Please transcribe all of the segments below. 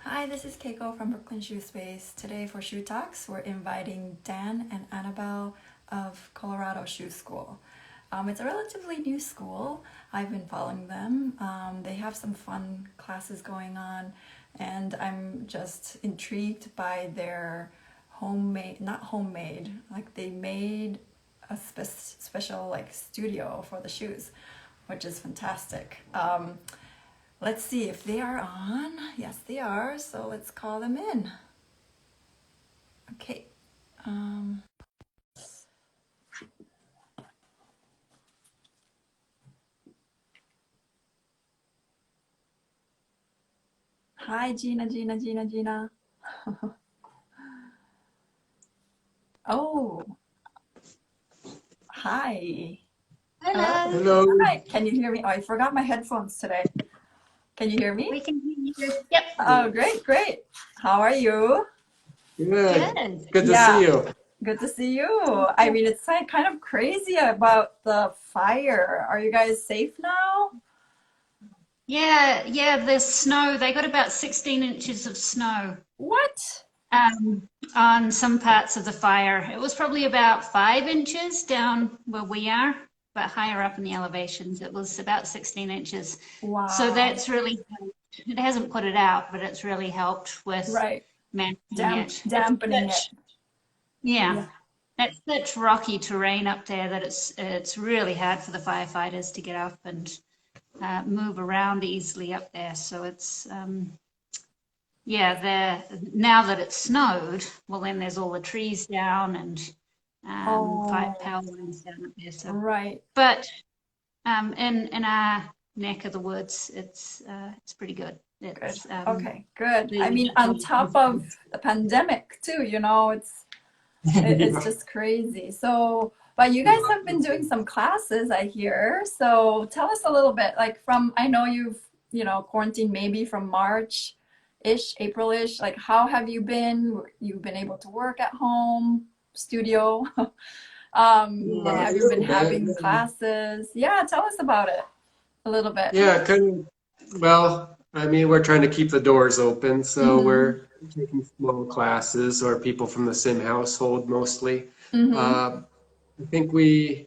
Hi, this is Keiko from Brooklyn Shoe Space. Today for Shoe Talks, we're inviting Dan and Annabel of Colorado Shoe School. It's a relatively new school. I've been following them. They have some fun classes going on, and I'm just intrigued by their homemade, not homemade, like they made a special like studio for the shoes, which is fantastic. Let's see if they are on. Yes, they are. So let's call them in. Okay. Hi, Gina. Oh, hi. Hello. Hello. Hello. Hi. Can you hear me? Oh, I forgot my headphones today. Can you hear me? We can hear you. Yep. Oh, great. How are you? Good. Good. Good to Yeah, see you. good to see you. I mean, it's like kind of crazy about the fire. Are you guys safe now? Yeah, there's snow. They got about 16 inches of snow What? on some parts of the fire. It was probably about 5 inches down where we are, but higher up in the elevations, it was about 16 inches. So Wow. that's really helped. It hasn't put it out, but it's really helped with Right. managing it. It's Dampening it. such, yeah, Yeah. it's such rocky terrain up there that it's really hard for the firefighters to get up and move around easily up there. So it's yeah, there now that it's snowed, well then there's all the trees down and Oh, power lines down up there. So, right. but in our neck of the woods, it's pretty good. Good. It's Okay, good. I the mean, on top of the pandemic too, it's Yeah. just crazy. So, but you guys have been doing some classes, I hear. So tell us a little bit, like from, I know quarantined maybe from March-ish, April-ish. Like, how have you been? You've been able to work at home, studio. And have you It's been good. having classes? Yeah, tell us about it a little bit. Yeah, well, I mean, we're trying to keep the doors open, so Mm-hmm. we're taking small classes or people from the sim household mostly. Mm-hmm. Uh, I think we're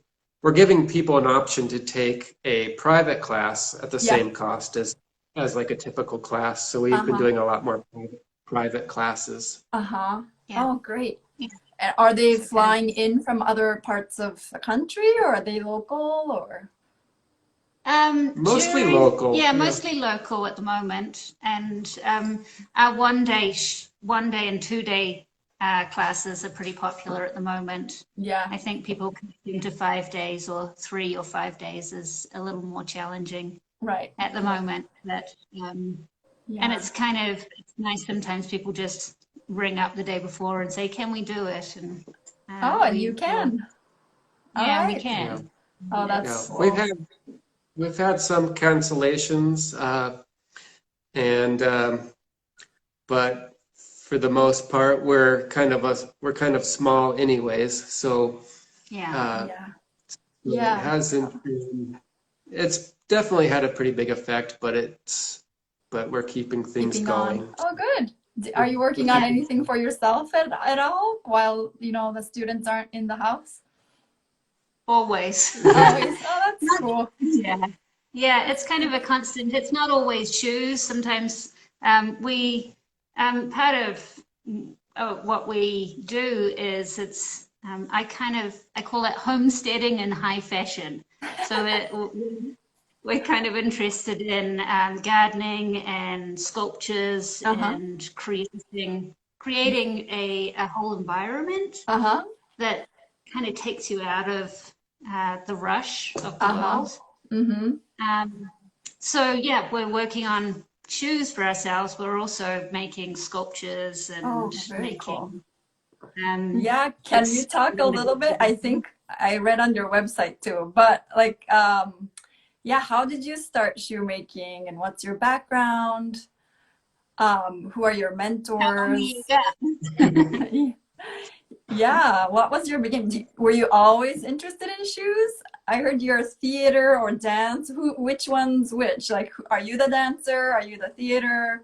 giving people an option to take a private class at the Yeah. same cost as like a typical class. So we've been Uh-huh. doing a lot more private classes. Uh-huh. yeah, Oh, great. yeah, And are they so good. flying in from other parts of the country or are they local or? Mostly local. Yeah, Yeah. mostly local at the moment, and our one day and 2 day classes are pretty popular at the moment. Yeah, I think people committing to 5 days or 3 or 5 days is a little more challenging right. at the moment. But and Yeah. it's nice sometimes people just ring up the day before and say, "Can we do it?" And Oh, and you we will. can. All Yeah, we right. Yeah. can. Oh, that's Yeah. It's cool. We've had some cancellations, and but for the most part, we're kind of small anyways, so yeah. uh, Yeah. it Yeah. hasn't it's definitely had a pretty big effect, but we're keeping things Keeping on. going. Oh, good. Are you working on Yeah. anything for yourself at all while, the students aren't in the house? Always. Always. Oh, that's cool. Yeah. Yeah, That's it's kind cool. of a constant. It's not always shoes. Sometimes we part of what we do is I call it homesteading in high fashion. So we're kind of interested in gardening and sculptures Uh-huh. and creating a whole environment Uh-huh. that kind of takes you out of the rush of the Uh-huh. world. Mm-hmm. Um, so yeah, we're working on shoes for ourselves. We're also making sculptures and Oh, very cool. making Yeah, can you it's talk a really little bit? I think I read on your website too, but like, yeah, how did you start shoemaking and what's your background? Who are your how long are you mentors? got? Yeah, what was your beginning? Were you always interested in shoes? I heard you're theater or dance. Which one's which? Like, are you the dancer? Are you the theater?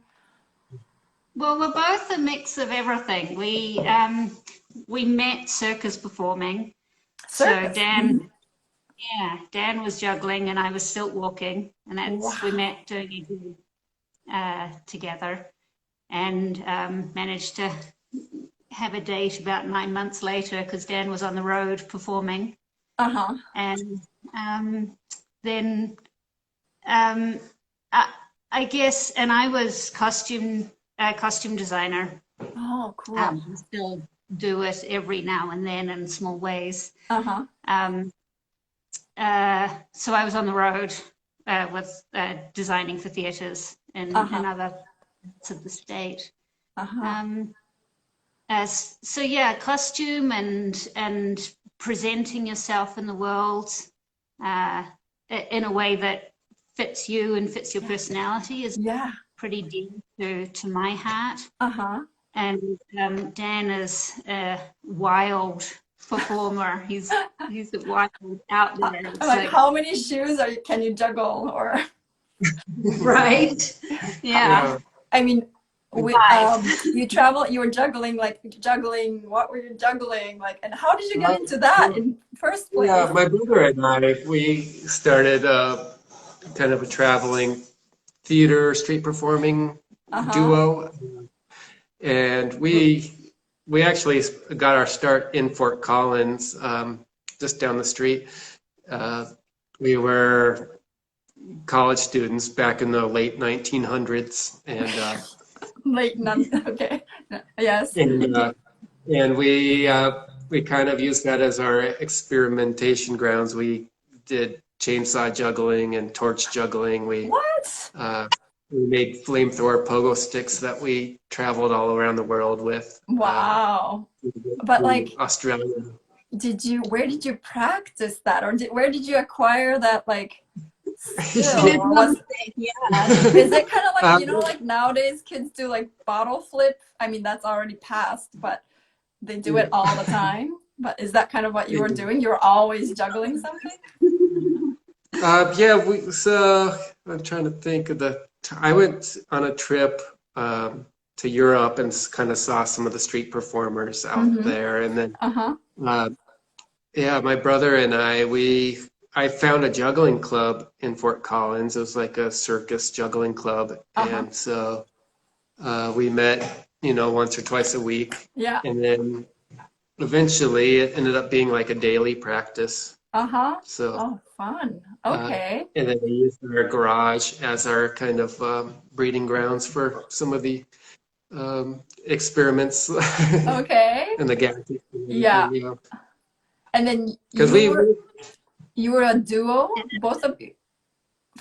Well, we're both a mix of everything. We met circus performing. So Circus. Dan, yeah, Dan was juggling and I was stilt walking, and we Wow. met doing a gig together, and managed to have a date about 9 months later because Dan was on the road performing, Uh-huh. and then um, I, I guess, and I was costume designer. Oh, cool. Still do it every now and then in small ways. Uh-huh. Um, so I was on the road with designing for theatres in Uh-huh. other parts of the state. Uh-huh. So yeah, costume and presenting yourself in the world in a way that fits you and fits your personality is Yeah. pretty dear to my heart. Uh-huh. And Dan is a wild performer. He's wild out there. It's I'm like, how many shoes can you juggle? Or right? Yeah. I mean, Five. you were juggling, what were you juggling? Like, and how did you get into that in first place? Yeah, my brother and I, we started kind of a traveling theater, street performing duo, and we actually got our start in Fort Collins, just down the street. We were college students back in the late 1900s, and Okay. Yes. and we kind of used that as our experimentation grounds. We did chainsaw juggling and torch juggling. What? We made flamethrower pogo sticks that we traveled all around the world with. Wow. But like, Australia. where did you practice that? Or where did you acquire that, like, skill? Is it kind of like, like nowadays kids do like bottle flip? I mean, that's already passed, but they do it all the time. But is that kind of what you were doing? You were always juggling something? Yeah, so I'm trying to think of I went on a trip to Europe and kind of saw some of the street performers out there, and then yeah, my brother and I found a juggling club in Fort Collins. It was like a circus juggling club, and so we met, once or twice a week. Yeah. And then eventually it ended up being like a daily practice. So, oh, fun. Okay. And then we used our garage as our kind of breeding grounds for some of the experiments. Okay. And the gadgets. Yeah. And then because you were a duo, both of you?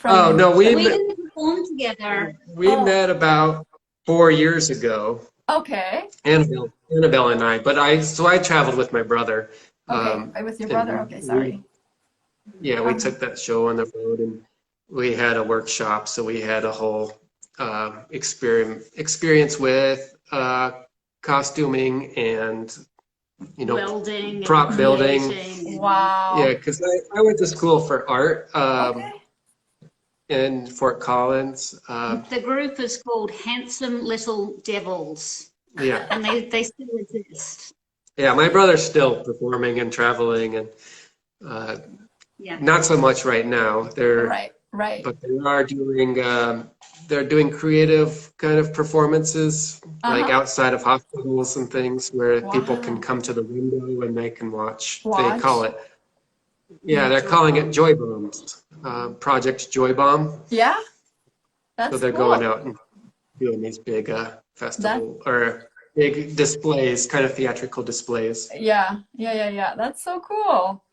No, we didn't perform together. We met about 4 years ago. Okay. Annabel and I, but I traveled with my brother. Okay, with your brother. Okay, sorry. We took that show on the road, and we had a workshop, so we had a whole experience with costuming and welding, prop building. Wow. Yeah, because I went to school for art in Fort Collins. The group is called Handsome Little Devils. Yeah. And they still exist. Yeah, my brother's still performing and traveling, and not so much right now. Right. But they are doing they're doing creative kind of performances, like outside of hospitals and things, where people can come to the window and they can watch. They call it. Yeah, they're calling it Joy Bombs, Project Joy Bomb. Yeah, that's so they're cool. going out and doing these big festival or big displays, kind of theatrical displays. Yeah. That's so cool.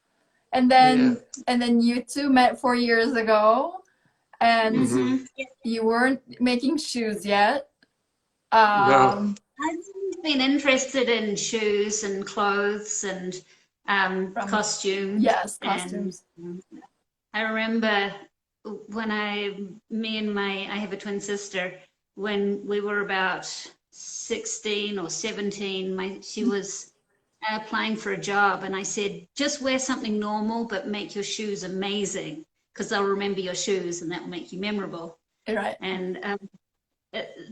And then you two met 4 years ago, and you weren't making shoes yet. No. I've been interested in shoes and clothes and costumes. Yes, costumes. And, I remember when I have a twin sister. When we were about 16 or 17, she was applying for a job, and I said, just wear something normal, but make your shoes amazing, because they'll remember your shoes, and that will make you memorable. Right. And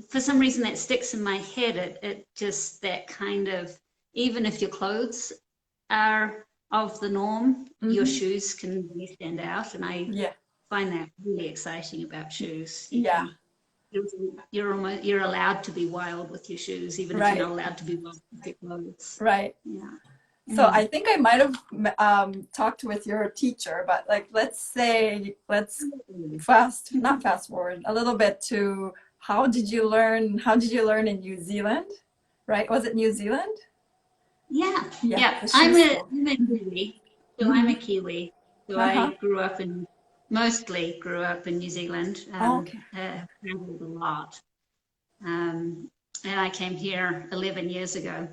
for some reason that sticks in my head. It just that kind of, even if your clothes are of the norm, your shoes can really stand out, and I find that really exciting about shoes. You're allowed to be wild with your shoes, even if you're not allowed to be wild with your clothes. Right. Yeah. So I think I might have talked with your teacher, but like, let's not fast forward a little bit to how did you learn in New Zealand, right? Was it New Zealand? Yeah. Yeah. I'm a Kiwi. So I'm a Kiwi. So I mostly grew up in New Zealand. Traveled a lot. And I came here 11 years ago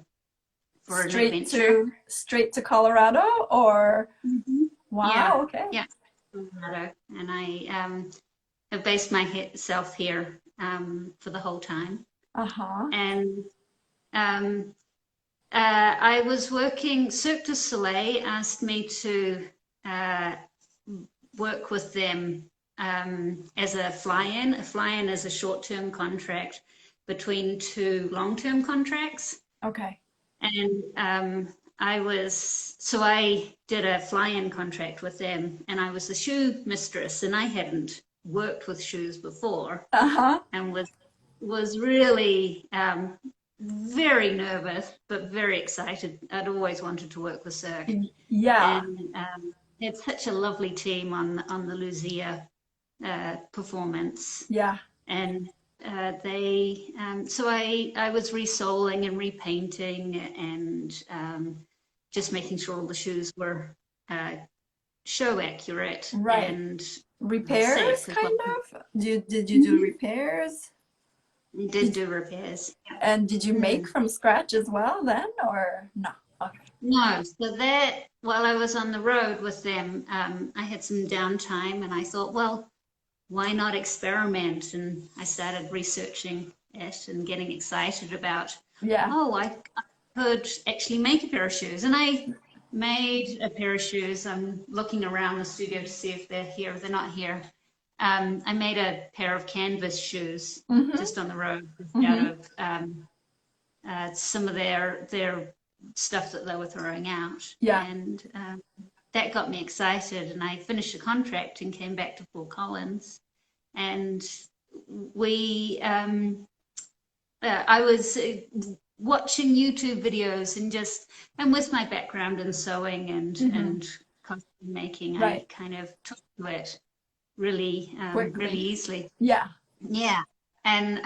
for an adventure. Straight to Colorado, or wow, okay. Yeah, Colorado. And I have based myself here for the whole time. And I was working, Cirque du Soleil asked me to work with them as a fly-in. A fly-in is a short-term contract between two long-term contracts. Okay. And I did a fly-in contract with them, and I was the shoe mistress, and I hadn't worked with shoes before, and was really very nervous, but very excited. I'd always wanted to work with Cirque. Yeah. And had such a lovely team on the Lucia performance. Yeah. And so I was resoling and repainting and just making sure all the shoes were show accurate. Right. And repairs, kind of? Did you do repairs? We did do repairs. And did you make from scratch as well then, or no? Okay. No, so that while I was on the road with them, I had some downtime, and I thought, well, why not experiment? And I started researching it and getting excited about, I could actually make a pair of shoes. And I made a pair of shoes. I'm looking around the studio to see if they're here. If they're not here. I made a pair of canvas shoes just on the road out of some of their stuff that they were throwing out. Yeah. And that got me excited, and I finished the contract and came back to Fort Collins, and I was watching YouTube videos and with my background in sewing and costume making, I kind of took to it really easily. Yeah. And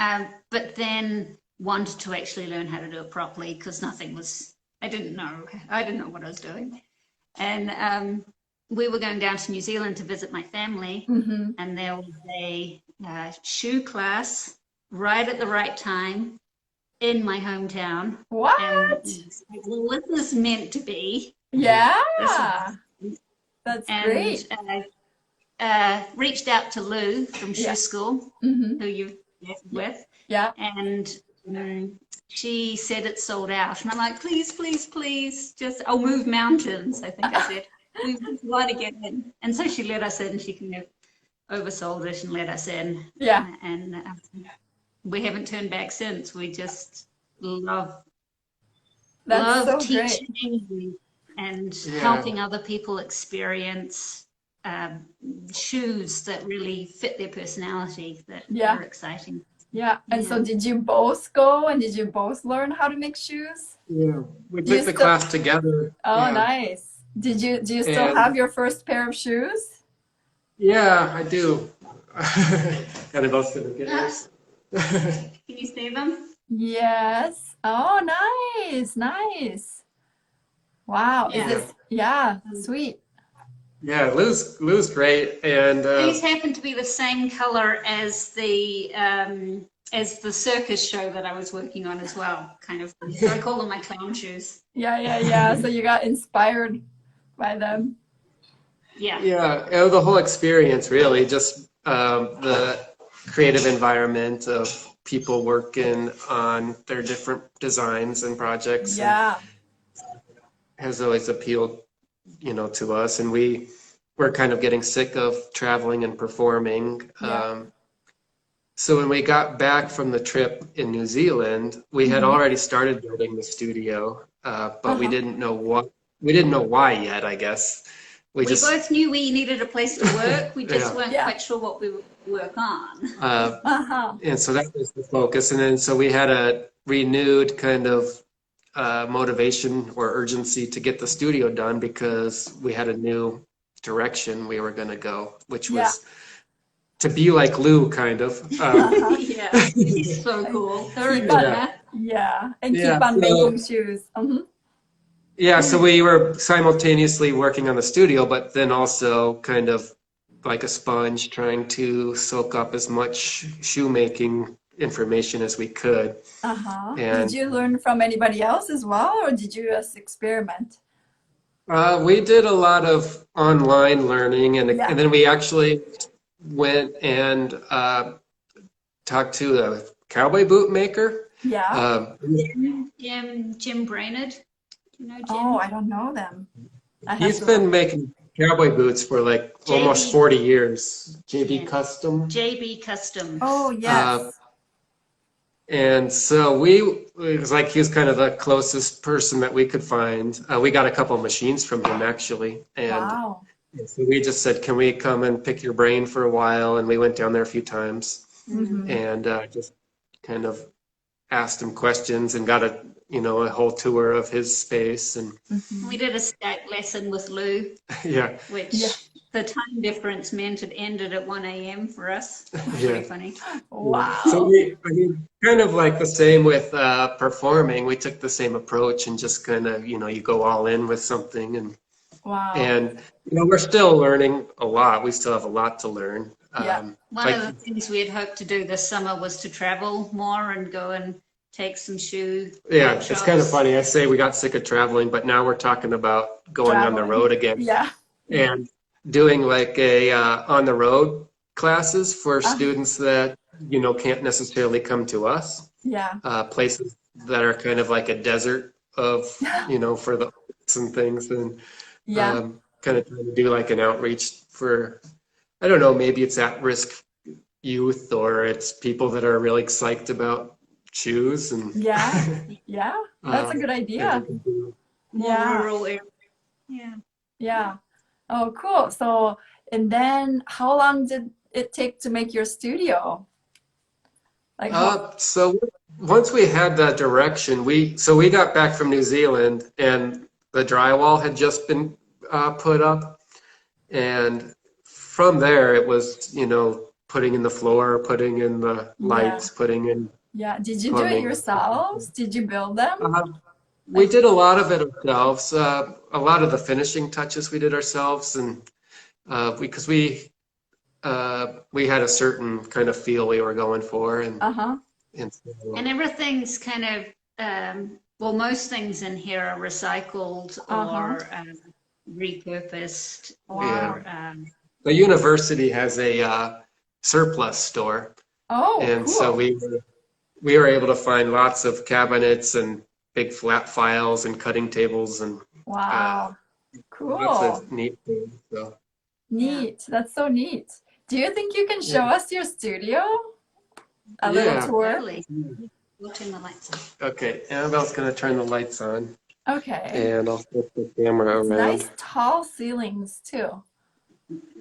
but then wanted to actually learn how to do it properly, because I didn't know what I was doing. And we were going down to New Zealand to visit my family, and there was a shoe class right at the right time in my hometown. What? And well, this is meant to be. Yeah. That's great. And reached out to Lou from Shoe School, who you've met with. Yeah. And she said it's sold out. And I'm like, please, please, please, I'll move mountains, I think I said. We want to get in. And so she let us in. She kind of oversold it and let us in. Yeah. And we haven't turned back since. We just love teaching and helping other people experience shoes that really fit their personality, that are exciting. Yeah. And so did you both go and did you both learn how to make shoes? Yeah. We took the class together. Oh, nice. Do you still have your first pair of shoes? Yeah, I do. Annabel's gonna get this. Can you see them? Yes. Oh, nice. Nice. Wow. Yeah. Sweet. Yeah, Lou's great, and these happen to be the same color as the circus show that I was working on as well. Kind of, so I call them my clown shoes. Yeah. So you got inspired by them. Yeah, the whole experience, really, just the creative environment of people working on their different designs and projects. Yeah, has always appealed, to us, and we're kind of getting sick of traveling and performing. so when we got back from the trip in New Zealand, we had already started building the studio, but we didn't know why yet, I guess. We both knew we needed a place to work. We just weren't Yeah. quite sure what we would work on. And so that was the focus. And then so we had a renewed kind of motivation or urgency to get the studio done because we had a new direction we were going to go, which was to be like Lou, kind of. Yeah, he's so cool. Very good. Yeah, and keep on making shoes. Yeah, so we were simultaneously working on the studio, but then also kind of like a sponge trying to soak up as much shoemaking information as we could. And And did you learn from anybody else as well, or did you just experiment? we did a lot of online learning, and then we actually went and talked to a cowboy boot maker. Yeah. Jim Brainerd. Do you know Jim? Oh, I don't know them. He's been making cowboy boots for like almost 40 years. JB Custom. JB Custom. Oh, yes. And so it was like he was kind of the closest person that we could find. We got a couple of machines from him actually. And Wow. so we just said, can we come and pick your brain for a while? And we went down there a few times and just kind of asked him questions and got a whole tour of his space. And we did a stack lesson with Lou, which the time difference meant it ended at 1 a.m. for us. Pretty funny. Wow. So kind of like the same with performing. We took the same approach and just kind of, you go all in with something. And and we're still learning a lot. We still have a lot to learn. One of the things we had hoped to do this summer was to travel more and go and take some shoe workshops. It's kind of funny. I say we got sick of traveling, but now we're talking about going on the road again. And doing like a on the road classes for students that can't necessarily come to us. Places that are kind of like a desert of for the arts and things, and kind of trying to do like an outreach for, I don't know, maybe it's at-risk youth or it's people that are really psyched about shoes. And that's a good idea. Rural area. Oh, cool. So, and then how long did it take to make your studio? Like so once we had that direction, we got back from New Zealand and the drywall had just been put up, and from there it was putting in the floor, putting in the lights, putting in Did you do it yourselves? Did you build them? We did a lot of it ourselves. A lot of the finishing touches we did ourselves, and because we had a certain kind of feel we were going for, and and everything's kind of most things in here are recycled or repurposed. Wow. The university has a surplus store. Cool. So we were able to find lots of cabinets and big flat files and cutting tables and cool. Lots of neat things. So. Neat. That's so neat. Do you think you can show us your studio? A little tour? Totally. We'll turn the lights on. Okay, Annabelle's going to turn the lights on. Okay. And I'll flip the camera around. Nice tall ceilings too.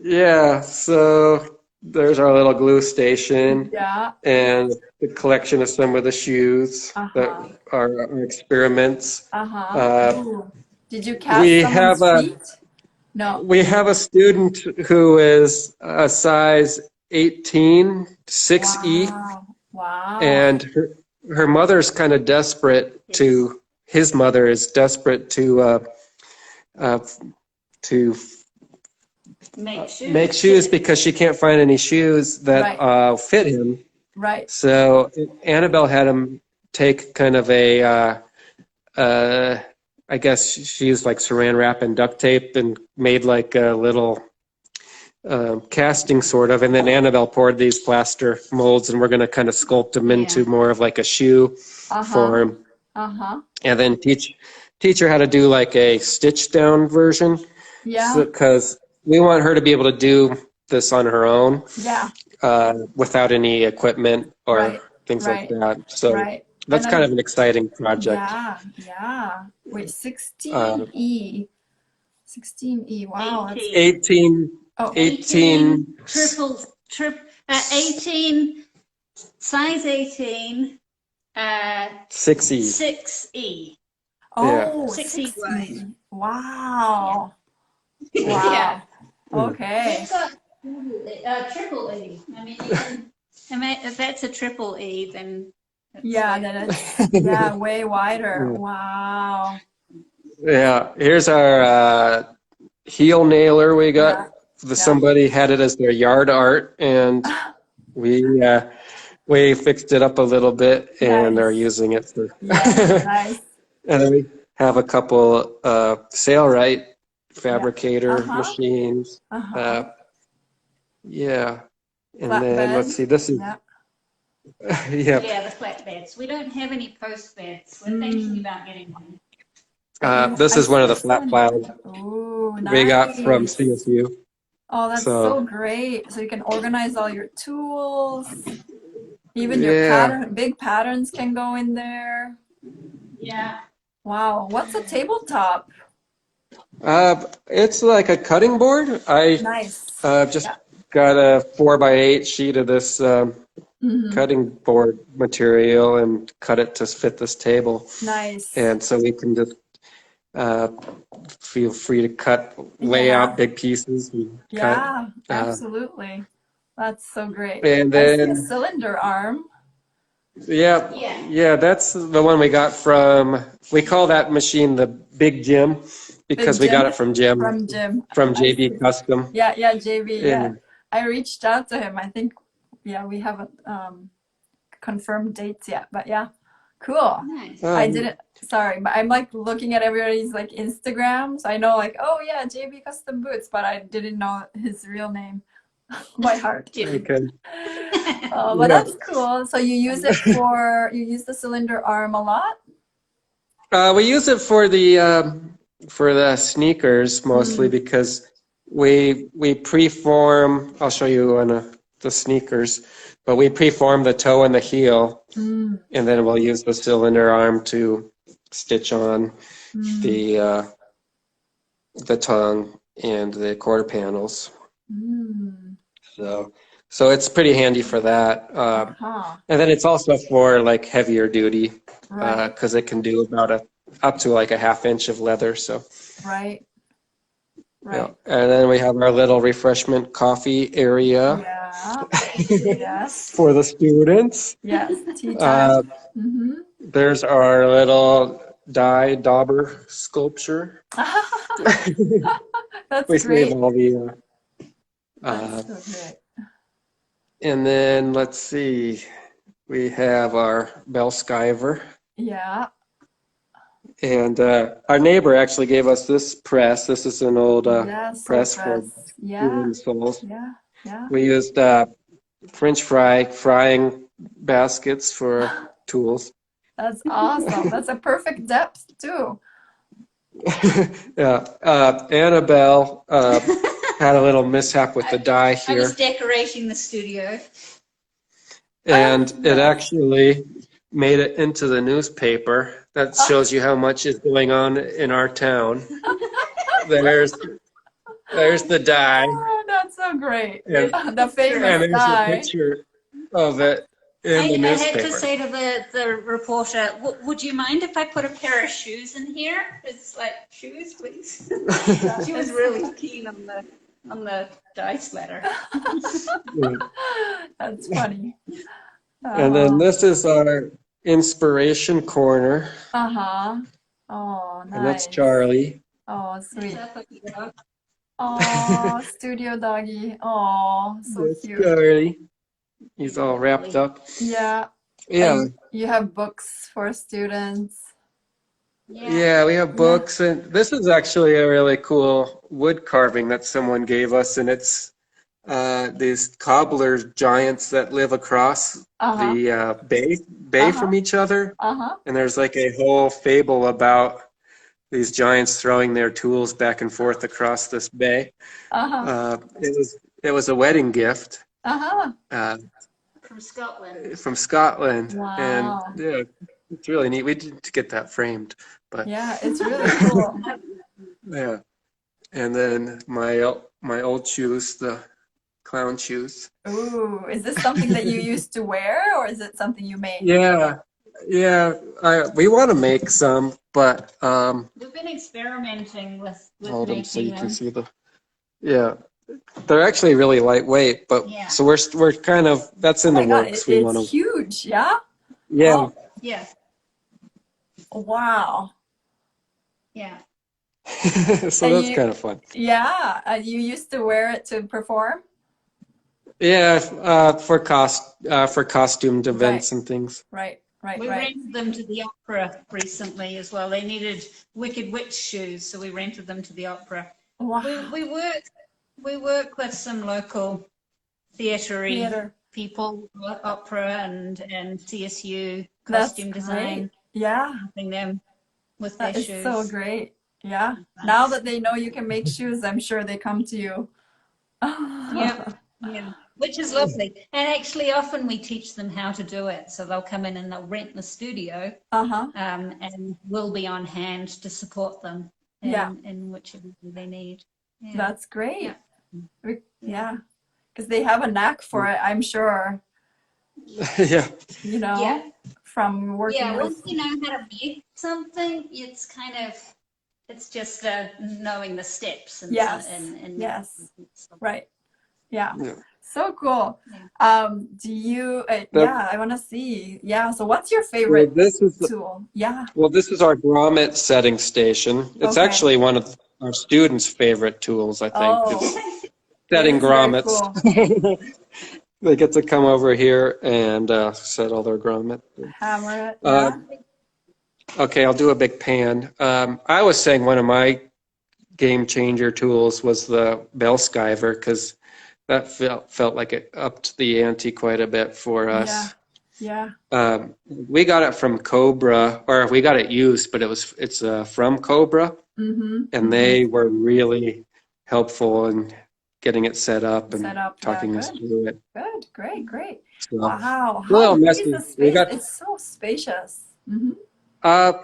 Yeah, so there's our little glue station. Yeah. And the collection of some of the shoes that are our experiments. Did you cast someone's feet? No. We have a student who is a size 18, 6E. Wow. And her mother's kind of desperate to, his mother is desperate to make shoes because she can't find any shoes that fit him. Right. So Annabelle had him take kind of a, I guess she used like saran wrap and duct tape and made like a little casting sort of, and then Annabelle poured these plaster molds, and we're going to kind of sculpt them into more of like a shoe form. And then teach her how to do like a stitch down version. Yeah. Because we want her to be able to do this on her own. Yeah. without any equipment or Right, things like right, that. So right. that's kind of an exciting project. Yeah, yeah. Wait, Uh, 16E. 16E. Wow, that's 18. 18, oh, 18 18, size 18, 6E. 6E. Yeah. oh, 6E wide. 6E. Wow. Yeah. Wow. Okay. We've got triple E. I mean, if that's a triple E, then it's Yeah, like, then it's yeah, way wider. Wow. Yeah. Here's our heel nailer we Yeah, got. Somebody had it as their yard art, and yeah. we fixed it up a little bit and are Nice. using it for. Yes, nice. And then we have a couple sailrite Yeah. fabricator Uh-huh. machines. Uh-huh. Yeah. And then let's Flatbed. see, this is, Yeah. yeah. yeah, the flat beds. We don't have any post beds. We're thinking about getting one. This I is one see of a the flat cylinder. files Oh, we got from nice. CSU. Oh, that's so So, great. So you can organize all your tools. Even your yeah. big patterns can go in there. Yeah. Wow. What's a tabletop? It's like a cutting board. I Nice. just Yeah. got a 4x8 sheet of this Mm-hmm. cutting board material and cut it to fit this table. Nice. And so we can just uh, feel free to lay Yeah. out big pieces and cut. Yeah, absolutely. That's so great. And I see a then, cylinder arm. yeah, Yeah. yeah, that's the one we got from, we call that machine the Big Jim because Big we got Jim it from Jim, from Jim. from I JB see. Custom. Yeah, yeah, JB. Yeah. And I reached out to him. I think, yeah, we haven't confirmed dates yet, but yeah, cool. Nice. I didn't, sorry, but I'm like looking at everybody's like Instagrams. I know like, oh yeah, JB Custom Boots, but I didn't know his real name by heart. okay. But that's cool. So you use the cylinder arm a lot? We use it for the sneakers mostly because we preform. I'll show you on the sneakers, but we preform the toe and the heel, and then we'll use the cylinder arm to stitch on the tongue and the quarter panels. So it's pretty handy for that. And then it's also for like heavier duty because it can do about up to like a 1/2 inch of leather. So Right. yeah. And then we have our little refreshment coffee area Yeah. Yes. for the students. Yes. Tea time. There's our little die dauber sculpture. That's We great. save all the. That's so great. And then let's see, we have our bell skiver. Yeah. And our neighbor actually gave us this press. This is an old Yes. press for Yeah. wooden soles. Yeah. Yeah. We used French frying baskets for tools. That's awesome. That's a perfect depth too. Yeah. Annabel had a little mishap with the die I was here, decorating the studio. and it actually made it into the newspaper. That shows you how much is going on in our town. There's the die. Oh, that's so great. And, The famous and there's a die. picture of it in the I had to newspaper. say to the reporter, would you mind if I put a pair of shoes in here? It's like, shoes, please. She was really keen on the die splatter. That's funny. And then this is our inspiration corner, Uh-huh. Oh, and that's nice. Charlie. Oh, sweet. Oh, studio doggy. Oh, so That's cute. Charlie. He's all wrapped up. Yeah. Yeah. And you have books for students. Yeah, we have books, and this is actually a really cool wood carving that someone gave us, and it's these cobbler giants that live across Uh-huh. the bay from each other, Uh-huh. and there's like a whole fable about these giants throwing their tools back and forth across this bay. Uh-huh. It was a wedding gift Uh-huh. uh, from Scotland. from Scotland, and Wow. yeah, it's really neat. We didn't get that framed, but Yeah, it's really cool. yeah. And then my old shoes, the clown shoes. Ooh, is this something that you used to wear or is it something you made? Yeah, yeah. We want to make some, but We've been experimenting with hold them so making you can them. see the. Yeah, they're actually really lightweight, but Yeah. so we're kind of that's Oh in the my God, works. We it's want to. huge, yeah? Yeah, Oh, Yeah. wow. Yeah. so And that's you, kind of fun. yeah, you used to wear it to perform? Yeah, for costumed Right, events and things. right, right, We right. rented them to the opera recently as well. They needed Wicked Witch shoes, so we rented them to the opera. We Wow. we work we work with some local theatre-y Theater. people, opera and TSU That's costume great. design, Yeah, helping them with their that is so shoes. great. Yeah. Now that they know you can make shoes, I'm sure they come to you. Yep, yeah, which is lovely. And actually, often we teach them how to do it. So they'll come in and they'll rent the studio, Uh-huh. and we'll be on hand to support them Yeah, in whichever way they need. Yeah, that's great. yeah, yeah, Yeah, because they have a knack for it, I'm sure, Yeah, you yeah, know, from working yeah. with. Once you know how to make something, it's kind of it's just knowing the steps and so Yes, and yes, right. Yeah, yeah. so cool. yeah. Do you, That, yeah, I want to see. Yeah, so what's your well, favorite this is tool? Yeah, this is our grommet setting station. It's okay. actually one of our students' favorite tools, I think, is Oh, it setting is very grommets. cool. They get to come over here and set all their grommet. Hammer it, Uh, yeah. okay, I'll do a big pan. I was saying one of my game changer tools was the bell skiver because that felt like it upped the ante quite a bit for Yeah, us. yeah. We got it from Cobra, or we got it used, but it's from Cobra, Mm-hmm, and mm-hmm. they were really helpful in getting it set up Set and up, yeah, talking us good. through it. Good, great, great. So Wow, a how little big is the messy. We space? got It's so spacious. Mm-hmm.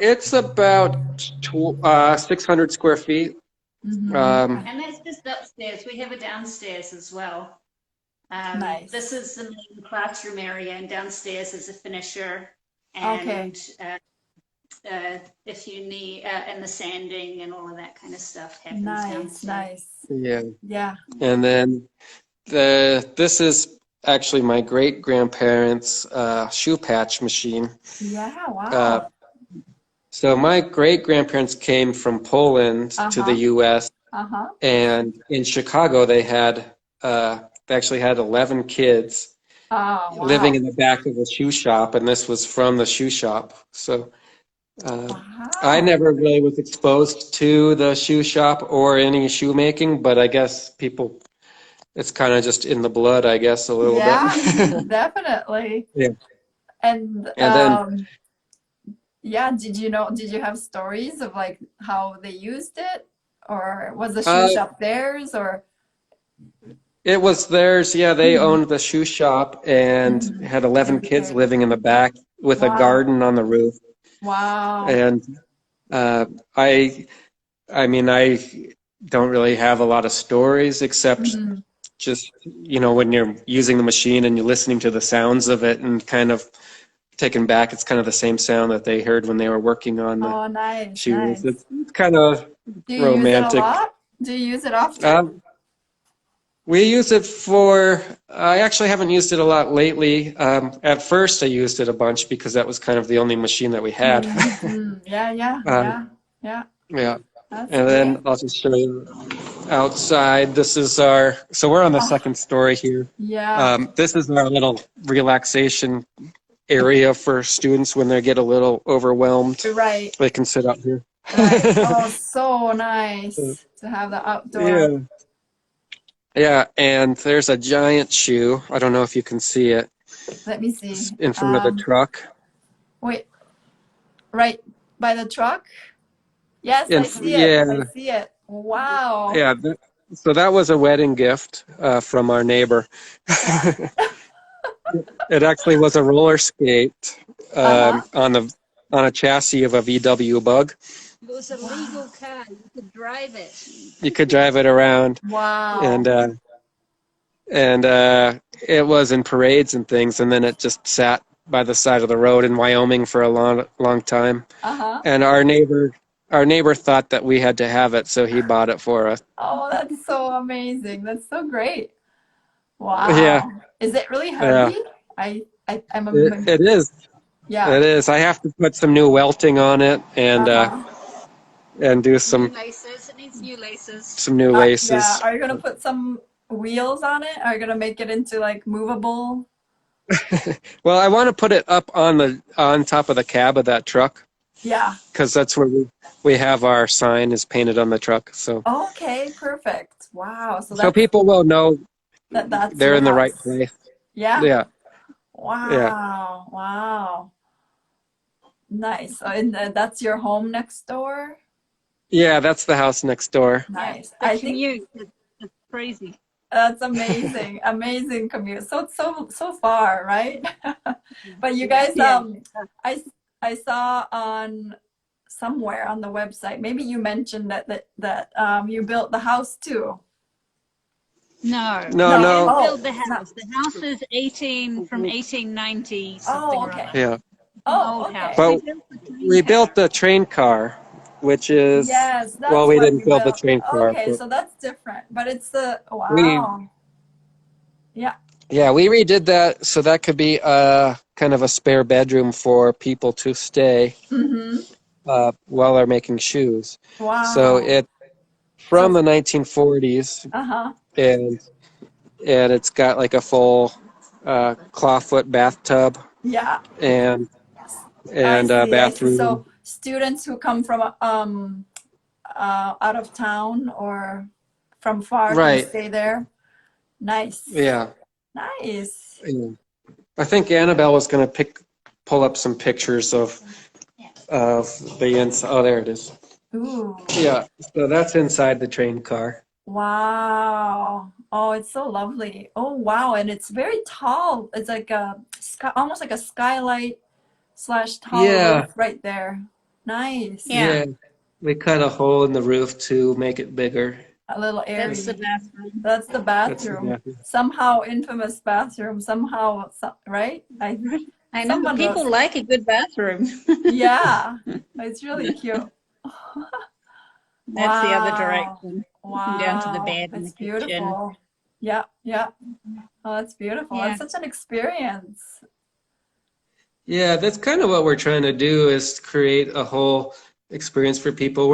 it's about 600 square feet. Mm-hmm. Okay. Um, And that's just upstairs. We have a downstairs as well. This Nice. is the main classroom area, and downstairs is a finisher. Okay. And if you need, and the sanding and all of that kind of stuff happens Nice, downstairs. nice. yeah, Yeah. and then this is actually my great grandparents' shoe patch machine. Yeah, Uh, wow. so my great grandparents came from Poland to the Uh-huh. U.S. Uh-huh. and in Chicago they actually had 11 kids Oh, living wow. in the back of a shoe shop, and this was from the shoe shop. So I Wow. never really was exposed to the shoe shop or any shoemaking, but I guess people, it's kind of just in the blood, I guess, a little bit. Yeah, definitely. Yeah. And And then yeah, did you have stories of like how they used it? Or was the shoe uh, shop theirs or it was theirs. Yeah, they hmm, owned the shoe shop and hmm. had 11 kids Okay. living in the back with a Wow. garden on the roof. Wow. And uh, I, I mean, I don't really have a lot of stories except Hmm. just, when you're using the machine and you're listening to the sounds of it and kind of taken back, it's kind of the same sound that they heard when they were working on the Oh, nice, shoes. nice. It's kind of Do you use it a romantic. lot? Do you use it often? Um, we use it I actually haven't used it a lot lately. At first, I used it a bunch because that was kind of the only machine that we had. Hmm. Yeah, yeah, Um, yeah, yeah. yeah. That's And then great. I'll just show you outside. So we're on the Oh, second story here. yeah. This is our little relaxation area for students when they get a little overwhelmed. Right, They can sit out here. right. Oh, so nice to have the outdoor. Yeah. Yeah, and there's a giant shoe. I don't know if you can see it. Let me It's see. in front of the truck. Wait, right by the truck? Yes, I see it. I Yeah, see it. Wow. yeah. So that was a wedding gift from our neighbor. It actually was a roller skate Uh-huh. on a chassis of a VW Bug. It was a legal car. You could drive it. You could drive it around, Wow. and it was in parades and things, and then it just sat by the side of the road in Wyoming for a long time. Uh-huh. And our neighbor thought that we had to have it, so he bought it for us. Oh, that's so amazing. That's so great. Yeah, Wow. Is it really yeah, heavy? I'm it is. yeah. It is. I have to put some new welting on it Uh-huh. and do New laces. It needs new laces. some new Yeah. laces. Are you gonna put some wheels on it? Are you gonna make it into like movable? Well, I want to put it up on top of the cab of that truck Yeah. because that's where we have our sign is painted on the truck. So Okay, perfect. Wow. So so people will know that's they're your in the right house. place. Yeah. Yeah, yeah, Wow. Wow. Nice. And that's your home next door? yeah. That's the house next door. Yeah. Nice. The I think commute. It's crazy. that's amazing. Amazing commute. So far, right? But you Yeah. guys, Yeah. I I saw on somewhere on the website, maybe you mentioned that you built the house too. No, No, we No. no. didn't Oh, build the it's not. house. The house is 18 from 1890 something Oh, or okay. other. Yeah, An Oh, old house. okay. We but built the train we car. built the train car, which is Yes, well, that's we what didn't you build the built. train car, Okay, but so that's different. But it's the we wow. Yeah. yeah we redid that so that could be kind of a spare bedroom for people to stay Mm-hmm. while they're making shoes. So Wow. it So, from the 1940s, uh-huh. and it's got like a full clawfoot bathtub Yeah, and I a see. I see. bathroom. So students who come from out of town or from far can Right. stay there. Nice. Yeah. Nice. Yeah. I think Annabelle was going to pull up some pictures of the inside. Oh, there it is. Ooh. Yeah. So that's inside the train car. Wow. Oh, it's so lovely. Oh, wow. And it's very tall. It's like a sky, almost like a skylight slash tall Yeah. roof right there. Nice. Yeah, Yeah. We cut a hole in the roof to make it bigger. A little that's the airy. bathroom. That's the That's the bathroom. bathroom. Somehow infamous bathroom. Somehow, right? I know, but Someone wrote. people like a good bathroom. Yeah, it's really cute. That's the other Wow. direction. Looking down to the Wow. bed and the It's kitchen. beautiful. Yeah, yeah. Oh, that's beautiful. Yeah. That's such an experience. Yeah, that's kind of what we're trying to do is create a whole experience for people.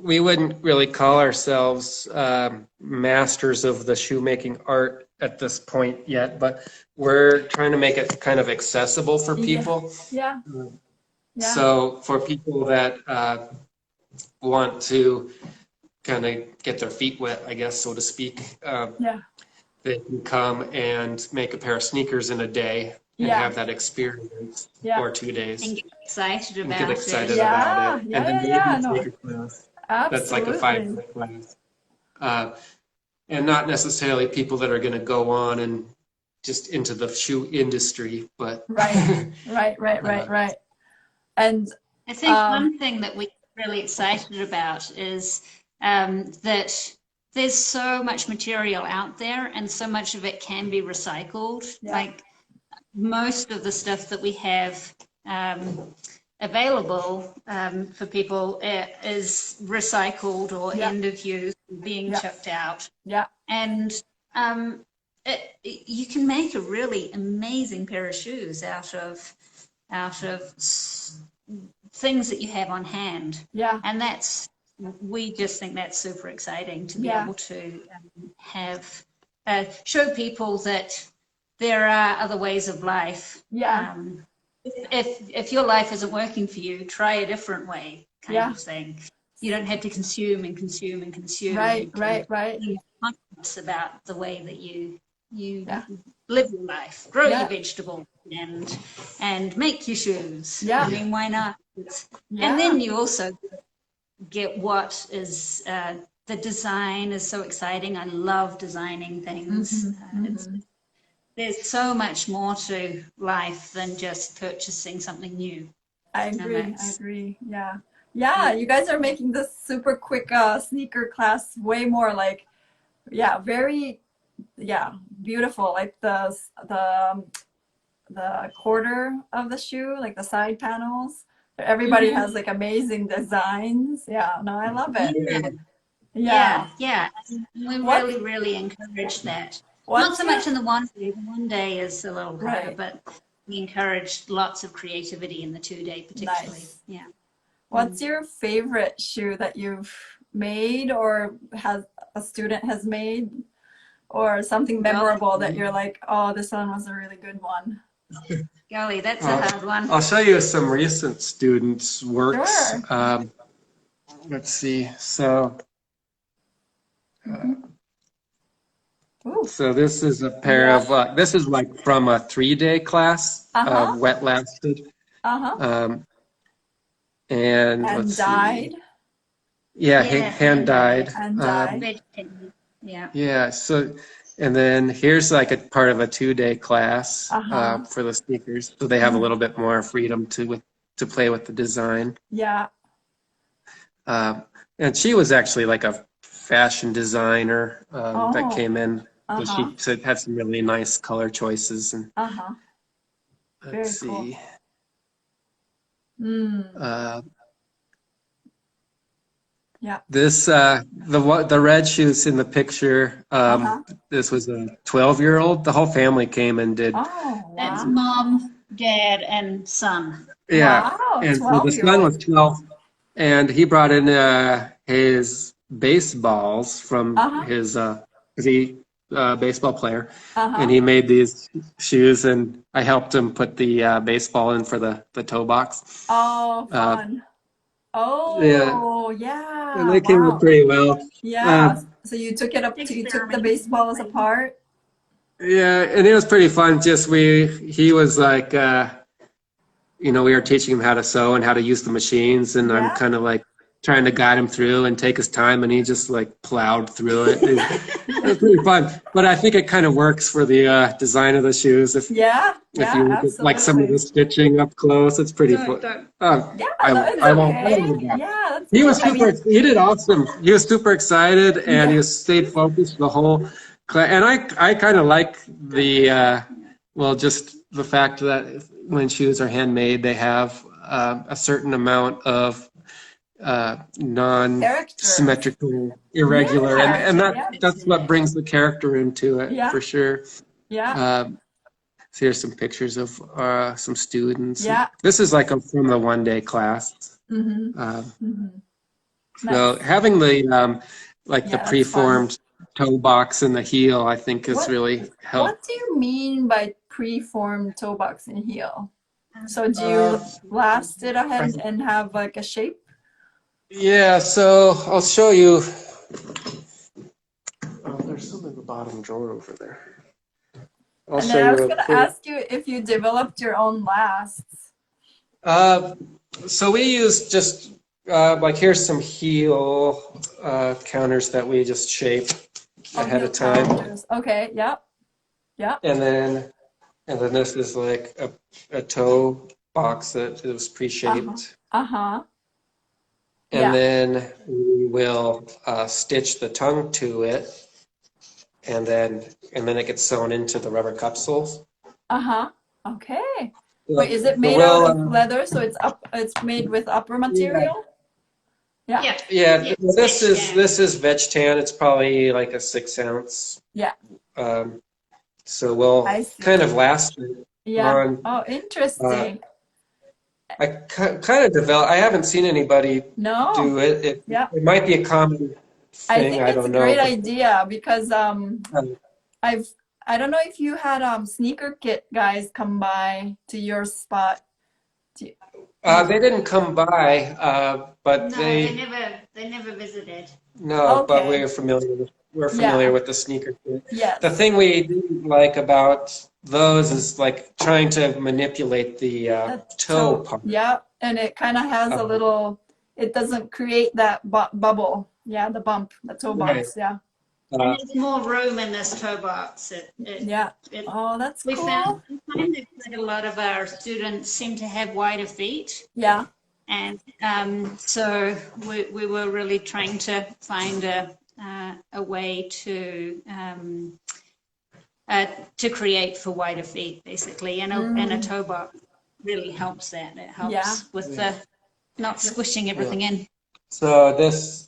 We wouldn't really call ourselves masters of the shoemaking art at this point yet, but we're trying to make it kind of accessible for Yeah, people. yeah, yeah, So for people that want to kind of get their feet wet, I guess, so to speak, yeah, they can come and make a pair of sneakers in a day and yeah, have that experience, yeah. or 2 days, And get excited and get about excited it. about Yeah, it. yeah, And then yeah, maybe yeah. No, take a class. That's like a absolutely. 5-day class. Uh, and not necessarily people that are going to go on and just into the shoe industry, but Right, right, right, right, right. And I think um, one thing that we're really excited about is that there's so much material out there and so much of it can be recycled. yeah, Like most of the stuff that we have available for people is recycled or yeah, end of use, being yeah, chucked out. yeah, And you can make a really amazing pair of shoes out of things that you have on hand. yeah, And we just think that's super exciting to be yeah, able to have show people that there are other ways of life. yeah, If your life isn't working for you, try a different way, kind yeah. of thing. You don't have to consume and consume and consume. Right, You can right, right. be conscious about the way that you Yeah, live your life, grow your yeah, vegetables, and make your shoes. yeah, I mean, why not? And yeah, then you also get what is the design is so exciting. I love designing things. There's so much more to life than just purchasing something new. I agree. Yeah, you guys are making this super quick sneaker class way more like, very, beautiful. Like the quarter of the shoe, like the side panels. Everybody has like amazing designs. Yeah, no, I love it. Yeah. We really encourage that. Not so much in the one day. The one day is a little harder, but we encourage lots of creativity in the 2-day particularly. Nice. Yeah. What's your favorite shoe that you've made or has a student has made, or something memorable that you're like, oh, this one was a really good one? Golly, that's a hard one. I'll show you some recent students' works. Sure. Let's see. So, so this is a pair of, this is like from a 3-day class of wet lasted. And let's dyed. See. Yeah, hand dyed. And dyed. Yeah. So, and then here's like a part of a 2-day class for the sneakers, so they have a little bit more freedom to play with the design. Yeah. And she was actually like a fashion designer that came in. So she had some really nice color choices. And let's see. Yeah. This the red shoes in the picture. This was a 12-year-old. The whole family came and did. Oh, wow. That's mom, dad, and son. Yeah. Wow, and so the son was 12, and he brought in his baseballs from his baseball player, and he made these shoes, and I helped him put the baseball in for the toe box. Oh, fun. Yeah. And they came out pretty well. Yeah. So you took it up. You took the baseballs apart. Yeah, and it was pretty fun. Just he was like, we were teaching him how to sew and how to use the machines, and I'm kind of like trying to guide him through and take his time, and he just like plowed through it. It was pretty fun. But I think it kind of works for the design of the shoes. If you look at, like, some of the stitching up close, it's pretty fun. I won't. Yeah, he was super. He did awesome. He was super excited, and he stayed focused the whole class. And I kind of like the just the fact that when shoes are handmade, they have a certain amount of non-symmetrical, irregular, and that's what brings the character into it for sure. So here's some pictures of some students. This is like from the 1-day class. So having the the preformed toe box and the heel, I think is really helpful. What do you mean by preformed toe box and heel? So do you blast it ahead and have like a shape? Yeah, so I'll show you. Oh, there's some in the bottom drawer over there. I was going to ask you if you developed your own lasts. So we use just here's some heel counters that we just shape ahead of time. Counters. Okay. Yeah. And then this is like a toe box that was pre-shaped. And then we will stitch the tongue to it, and then it gets sewn into the rubber capsules. Okay. Wait, is it made out of leather? So it's made with upper material? Yeah. This is veg tan. It's probably like a 6-ounce. Yeah. So we'll kind of last it. Yeah. Oh, interesting. I kind of developed. I haven't seen anybody do it. It might be a common thing. I think it's a great idea because I don't know if you had sneaker kit guys come by to your spot. They didn't come by, but they never visited. No, but we're familiar with the sneaker kit. Yes. The thing we didn't like about those is like trying to manipulate the toe part. Yeah, and it kind of has a little. It doesn't create that bubble Yeah, the bump, the toe Right. box. Yeah. And there's more room in this toe box. Yeah. Oh, that's We cool. find that a lot of our students seem to have wider feet. Yeah. And so we were really trying to find a way to create for wider feet, basically. And a toe box really helps that. It helps with the not squishing everything in. So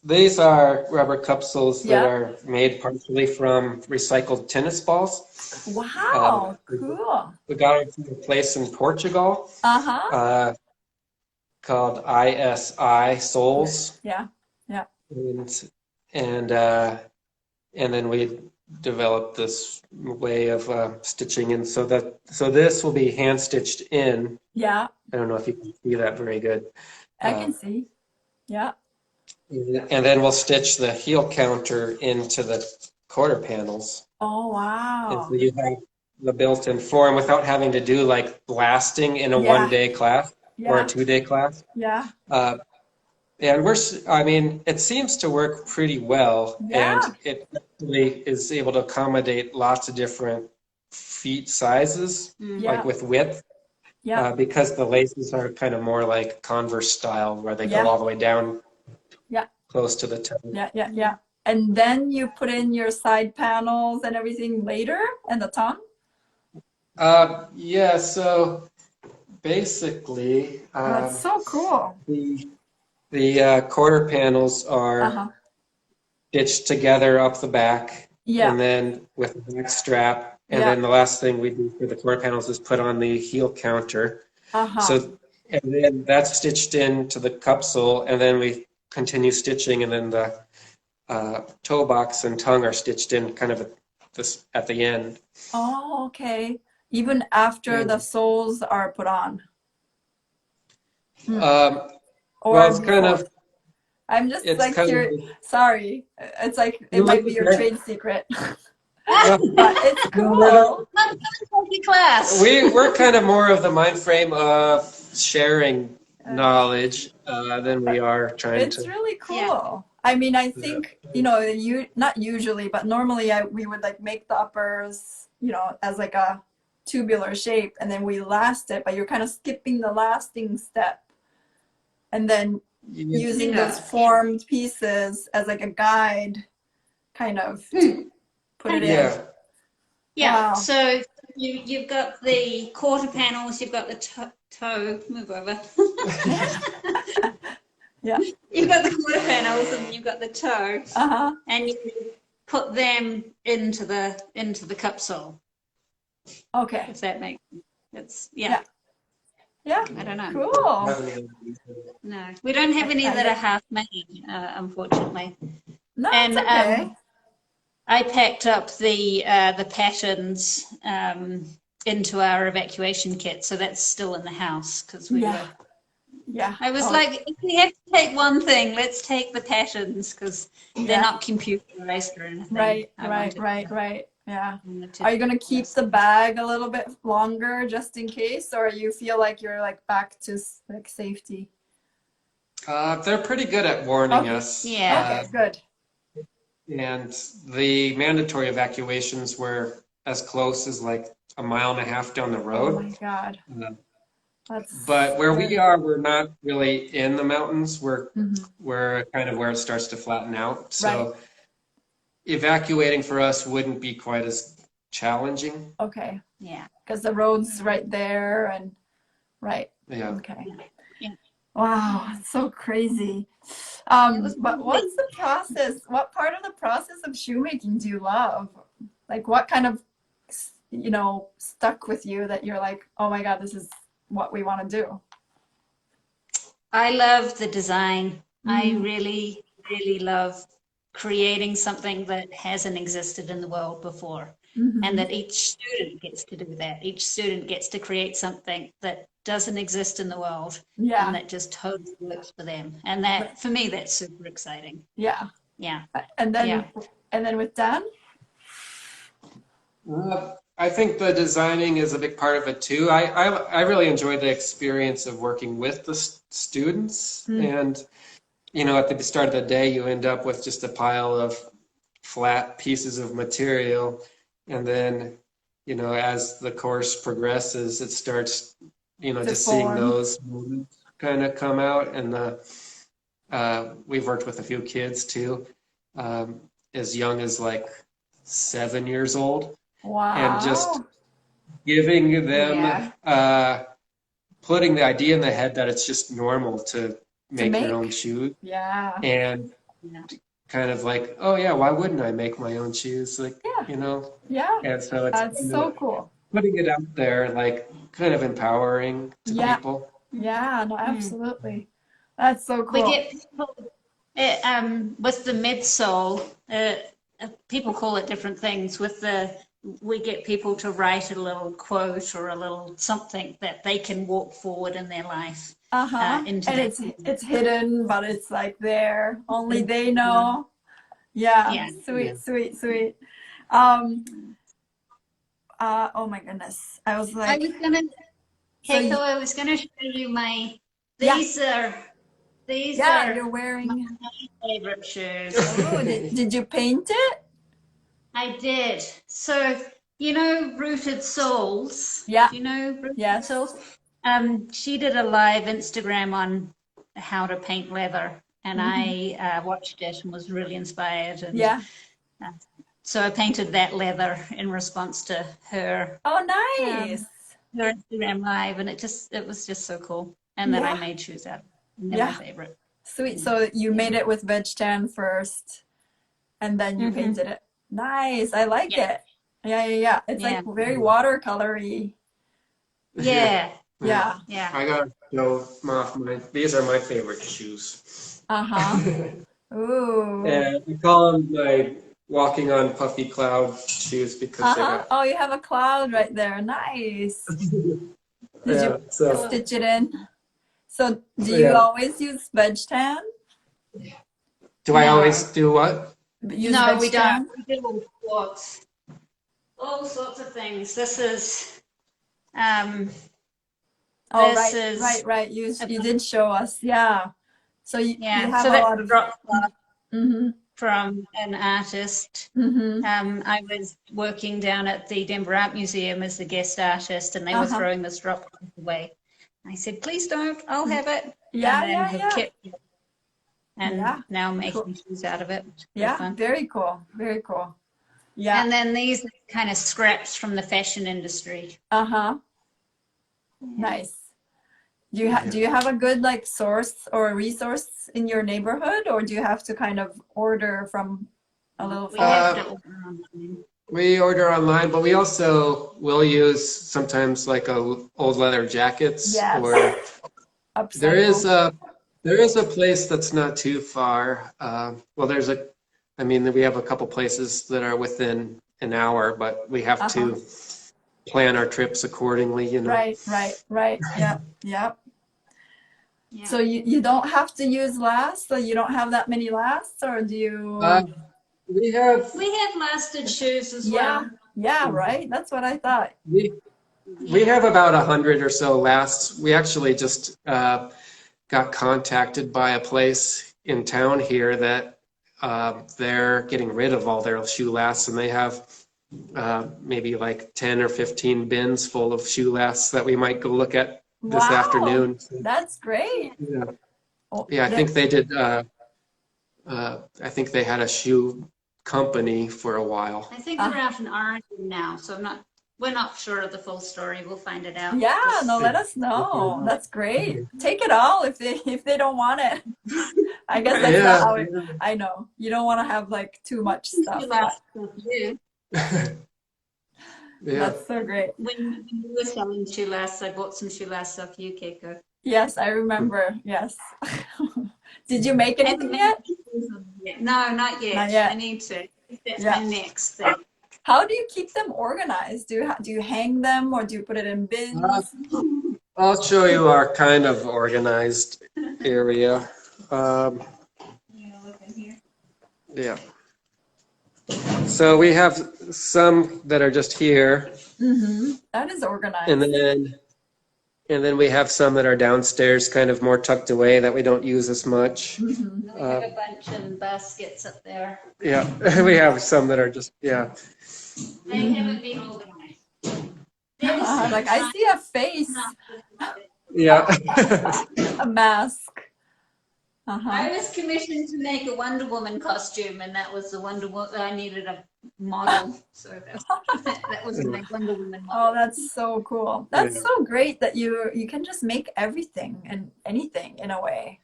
these are rubber capsules that Yeah. are made partially from recycled tennis balls. Wow. Cool. We got it from a place in Portugal Uh-huh. called ISI Soles, Yeah. Yeah. and then we developed this way of stitching in so this will be hand stitched in. Yeah. I don't know if you can see that very good. I can see. Yeah. And then we'll stitch the heel counter into the quarter panels. Oh, And wow. so you have the built-in form without having to do like blasting in a Yeah. one-day class or a Yeah. two-day class. Yeah. And I mean, it seems to work pretty well, Yeah. and it actually is able to accommodate lots of different feet sizes, Yeah. like with width, Yeah. because the laces are kind of more like Converse style, where they go all the way down Yeah. close to the toe. Yeah. Yeah. Yeah. And then you put in your side panels and everything later and the tongue? Yeah, so basically, That's so cool. the quarter panels are stitched together up the back, Yeah. and then with the back strap, and Yeah. then the last thing we do for the quarter panels is put on the heel counter. So, and then that's stitched into the cupsole, and then we continue stitching, and then the toe box and tongue are stitched in kind of at the end. Oh, okay. Even after the soles are put on. Or Well, it's kind before. of. I'm just It's like kind of. sorry. It's like it might be your trade secret. But it's cool. Class. We're kind of more of the mind frame of sharing knowledge than we are trying It's to. really cool. Yeah. I mean, I think, you know, not usually, but normally we would like make the uppers, you know, as like a tubular shape, and then we last it, but you're kind of skipping the lasting step. And then using those formed pieces as like a guide, kind of put it in. Yeah. Wow. So you've got the quarter panels, you've got the toe. Move over. Yeah. You've got the quarter panels and you've got the toe, and you put them into the cupsole. Okay. If that makes sense. It's Yeah. I don't know. Cool. No, we don't have any that are half made, unfortunately. No, And it's okay. I packed up the patterns into our evacuation kit, so that's still in the house because we were. Yeah. I was like, if we have to take one thing, let's take the patterns because they're not computerized or anything. Right. Yeah. Are you going to keep the bag a little bit longer just in case, or you feel like you're like back to like safety? They're pretty good at warning us. Yeah. Okay, good. And the mandatory evacuations were as close as like a mile and a half down the road. Oh my God. But where we are, we're not really in the mountains. We're kind of where it starts to flatten out. So evacuating for us wouldn't be quite as challenging. Okay. Yeah. Because the road's right there and Yeah. Okay. Yeah. Wow, it's so crazy. But what's the process? What part of the process of shoemaking do you love? Like what kind of, you know, stuck with you that you're like, oh my God, this is what we want to do? I love the design. I really, really love creating something that hasn't existed in the world before. And that each student gets to do that. Each student gets to create something that doesn't exist in the world and that just totally works for them. And that, for me, that's super exciting. Yeah. Yeah. And then with Dan? I think the designing is a big part of it too. I really enjoyed the experience of working with the students, and you know, at the start of the day, you end up with just a pile of flat pieces of material. And then, you know, as the course progresses, it starts, you know, To just seeing form. those kind of come out. And we've worked with a few kids too, as young as like 7 years old, and just Wow. giving them, Yeah. putting the idea in the head that it's just normal to To make your own make. shoes, Yeah. and Yeah. kind of like, oh yeah, why wouldn't I make my own shoes? Like, Yeah. you know, Yeah. and so it's That's kind so of cool. putting it out there, like kind of empowering to Yeah. people. Yeah. No, Mm. absolutely. That's so We cool. get people with the midsole. People call it different things. We get people to write a little quote or a little something that they can walk forward in their life Uh-huh. into And that. it's hidden, but it's like there. Only they know. Yeah. Yeah. Yeah. Sweet, sweet, sweet. Um, oh my goodness. I was I like, was gonna, so Keiko, you, I was gonna show you yeah, these are these yeah, are you're my wearing, favorite shoes. oh, did you paint it? I did. So, you know, Rooted Souls. Yeah. Do you know Rooted Yes. Souls? She did a live Instagram on how to paint leather, and Mhm. I watched it and was really inspired. And Yeah. uh, so I painted that leather in response to Oh, um, nice. her Instagram live, and it was just so cool. And then I Yeah. made shoes out of it, and they're my Yeah. favorite. Sweet. So you Yeah. made it with veg tan first, and then you Mm-hmm. painted it. Nice. I like Yeah. it. Yeah, yeah, yeah. It's like Yeah. very watercolory. Yeah. Yeah. Yeah. Yeah. Yeah. I gotta show off these are my favorite shoes. Uh-huh. Ooh. And we call them my walking on puffy cloud shoes because they Uh-huh. got, Oh, you have a cloud right there. Nice. Did you yeah, so, Cool. stitch it in? So do you yeah. always use veg tan? Do I No. always do what? Use No, veg we don't. tan? We do all sorts of things. Um, Oh, this right, is, right, right. You did show us. Yeah. So you yeah. have So a that's lot of drop cloth mm-hmm. from an artist. Mm-hmm. I was working down at the Denver Art Museum as the guest artist, and they were Uh-huh. throwing this drop cloth away. I said, "Please don't. I'll have it." And Yeah, then yeah, have yeah. kept it, and Yeah. now I'm Cool. making shoes out of it. Pretty Yeah, fun. very cool. Very cool. Yeah. And then these are kind of scraps from the fashion industry. Uh-huh. Nice. Do you have a good like source or resource in your neighborhood, or do you have to kind of order from a little We have far? to order online. We order online, but we also will use sometimes like old leather jackets, Yes. or there is Upcycle. a there is a place that's not too far. Well, I mean, we have a couple places that are within an hour, but we have Uh-huh. to plan our trips accordingly, you know. Right, right, right. Yep, yep. Yeah. So you don't have to use lasts, so you don't have that many lasts, or do you? We have We have lasted shoes as Yeah, well. yeah, right. That's what I thought. we have about 100 or so lasts. We actually just got contacted by a place in town here that they're getting rid of all their shoe lasts, and they have maybe like 10 or 15 bins full of shoe lasts that we might go look at this Wow, afternoon. that's great. Yeah, Oh, yeah, I think they did. I think they had a shoe company for a while. I think they're out in Oregon now, so we're not sure of the full story. We'll find it out. yeah, no, Just- let us know. That's great. Take it all if they don't want it. I guess that's not how it. I know you don't want to have like too much stuff. Shoe But lasts for you. Yeah. that's so great. When you were selling shoe lasts, I bought some shoe lasts off you, Keiko. Yes, I remember. Yes. Did you make anything yet? No, not yet. Not yet. I need to. That's Yeah. my next thing. How do you keep them organized? Do you hang them or do you put it in bins? I'll show you our kind of organized area. Look in here. Yeah. So we have some that are just here, Mm-hmm. That is organized. and then And then we have some that are downstairs, kind of more tucked away that we don't use as much. Mm-hmm. We have a bunch in baskets up there. Yeah, we have some that are just, yeah. They haven't been organized. They're the same Like I size. see a face, Yeah. a mask. I was commissioned to make a Wonder Woman costume, and that was the Wonder Woman. I needed a model, so that was my Wonder Woman model. Oh, that's so cool. That's Yeah. so great that you can just make everything and anything in a way.